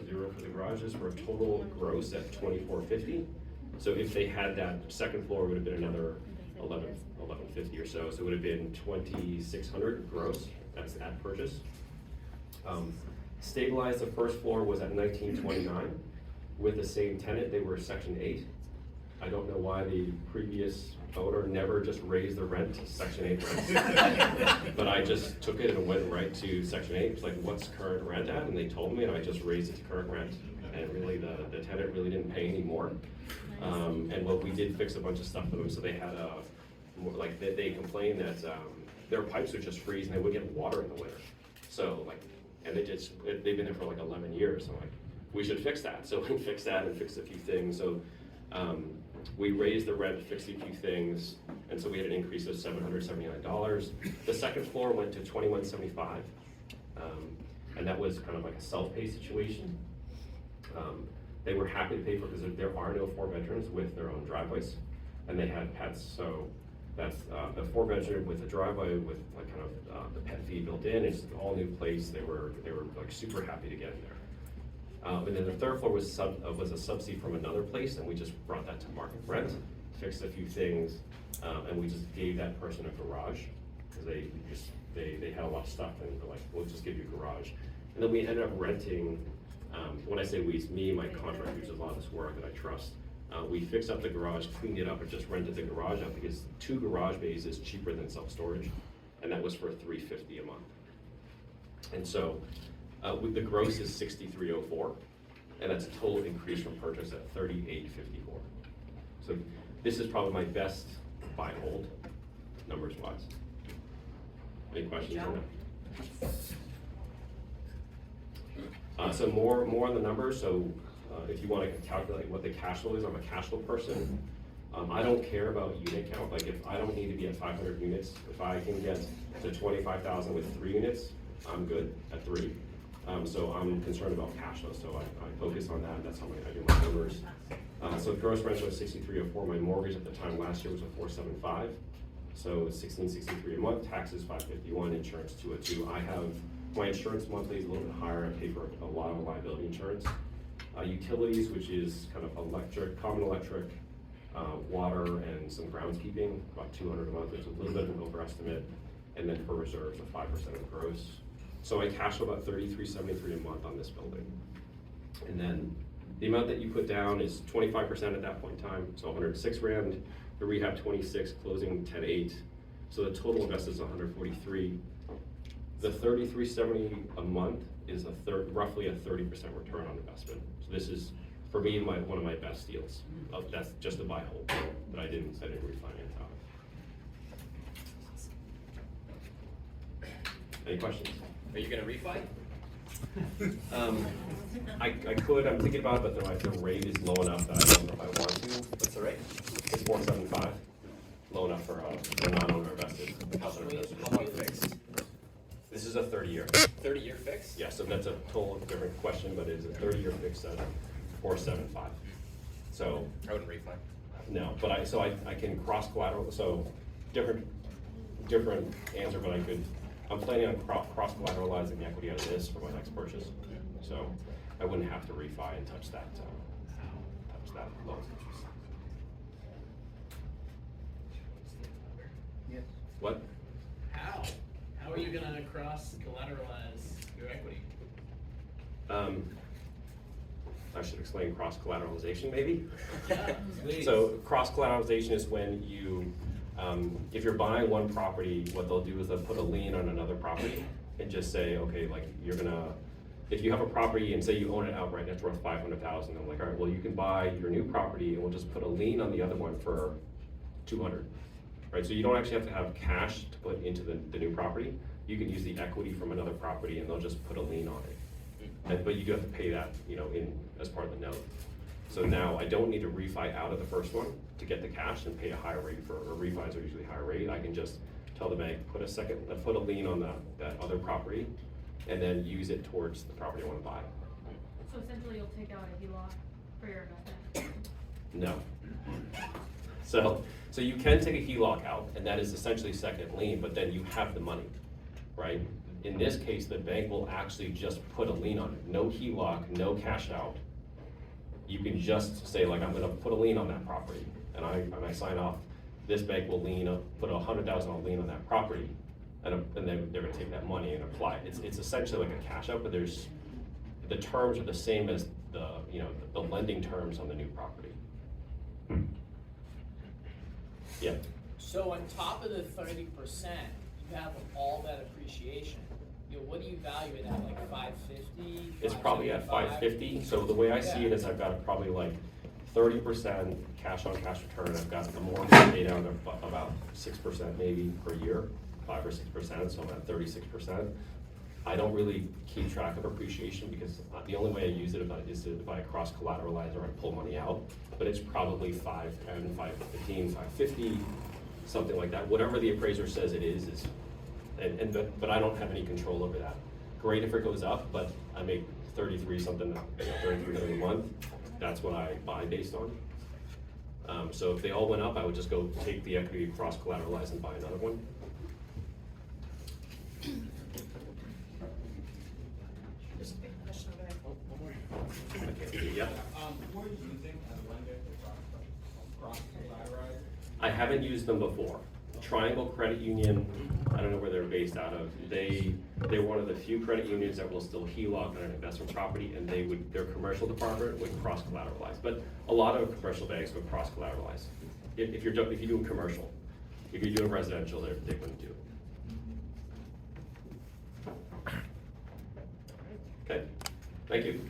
floor, 0 for the garages, for a total gross at $2,450. So if they had that second floor, it would have been another $1,150 or so. So it would have been $2,600 gross. That's at purchase. Stabilized, the first floor was at $1,929 with the same tenant. They were Section 8. I don't know why the previous owner never just raised the rent to Section 8 rent. But I just took it and went right to Section 8. It's like, what's current rent at? And they told me, and I just raised it to current rent. And really, the tenant really didn't pay any more. And what we did fix a bunch of stuff for them. So they had they complained that their pipes would just freeze and they would get water in the winter. So and they've been there for like 11 years. So we should fix that. So we fixed that and fixed a few things. So we raised the rent, fixed a few things, and so we had an increase of $779. The second floor went to $2,175, and that was kind of like a self-pay situation. They were happy to pay for it because there are no 4-bedrooms with their own driveways, and they had pets. So that's the 4-bedroom with a driveway with like kind of the pet fee built in. It's an all new place. They were like super happy to get in there. And then the third floor was a subsidy from another place, and we just brought that to market rent, fixed a few things, and we just gave that person a garage because they had a lot of stuff, and they're like, we'll just give you a garage. And then we ended up renting. When I say we, it's me and my contractor who does a lot of this work that I trust. We fixed up the garage, cleaned it up, and just rented the garage out because 2 garage bays is cheaper than self-storage, and that was for $350 a month. And so the gross is $6,304, and that's a total increase from purchase at $3,854. So this is probably my best buy and hold, numbers wise. Any questions on that? So more on the numbers. So if you want to calculate what the cash flow is, I'm a cash flow person. I don't care about unit count. Like if I don't need to be at 500 units, if I can get to 25,000 with 3 units, I'm good at 3. So I'm concerned about cash flow, so I focus on that. That's how I do my numbers. So gross rent was $6,304. My mortgage at the time last year was a $475. So it's $1,663 a month. Taxes $551. Insurance $202. I have my insurance monthly is a little bit higher. I pay for a lot of liability insurance. Utilities, which is kind of electric, common electric, water, and some groundskeeping, about $200 a month. There's a little bit of an overestimate, and then for reserves of 5% of gross. So I cash flow about $33.73 a month on this building. And then the amount that you put down is 25% at that point in time, so 106 grand. The rehab 26, closing 10.8. So the total invested is 143. The $33.70 a month is roughly a 30% return on investment. So this is, for me, one of my best deals. That's just a buy hold that I didn't refinance out. Any questions? Are you gonna refi? I could, I'm thinking about it, but the rate is low enough that I don't know if I want to. What's the rate? It's 4.75, low enough for non-owner invested. How long fixed? This is a 30-year. 30-year fix? Yeah, so that's a total different question, but it's a 30-year fix at 4.75. So I wouldn't refi. no, but I can cross collateral. So different answer, but I'm planning on cross collateralizing the equity out of this for my next purchase. So I wouldn't have to refi and touch that loan. Yes. What? How are you gonna cross collateralize your equity? I should explain cross collateralization maybe. Yeah, please. So cross collateralization is when you, if you're buying one property, what they'll do is they'll put a lien on another property and just say, okay, like if you have a property and say you own it outright, that's worth $500,000. I'm like, all right, well you can buy your new property and we'll just put a lien on the other one for $200. Right, so you don't actually have to have cash to put into the new property. You can use the equity from another property and they'll just put a lien on it. But you do have to pay that, as part of the note. So now I don't need to refi out of the first one to get the cash and pay a higher rate refis are usually higher rate. I can just tell the bank, put a lien on that other property and then use it towards the property I want to buy. So essentially you'll take out a HELOC for your investment? No. So you can take a HELOC out, and that is essentially second lien, but then you have the money, right? In this case, the bank will actually just put a lien on it, no HELOC, no cash out. You can just say like, I'm gonna put a lien on that property, and I sign off. This bank will put $100,000 lien on that property, and then they're gonna take that money and apply it. It's essentially like a cash out, but the terms are the same as the lending terms on the new property. Yeah. So on top of the 30%, you have all that appreciation. What do you value it at, like 550? It's probably at 550, so the way I see it is I've got probably like 30% cash on cash return, I've got the mortgage pay down of about 6% maybe per year, 5 or 6%, so I'm at 36%. I don't really keep track of appreciation because the only way I use it is if I cross collateralize or I pull money out, but it's probably 510, 515, 550, something like that. Whatever the appraiser says it is, but I don't have any control over that. Great if it goes up, but I make 33 something, 33 a month. That's what I buy based on. So if they all went up, I would just go take the equity, cross collateralize, and buy another one. There's a big question over there. Okay. Yep. Who are you using as a lender to cross-collateralize? I haven't used them before. Triangle Credit Union, I don't know where they're based out of. They're one of the few credit unions that will still HELOC on an investment property, and their commercial department would cross-collateralize. But a lot of commercial banks would cross-collateralize. If you do commercial, if you're doing residential, they wouldn't do it. Okay, thank you.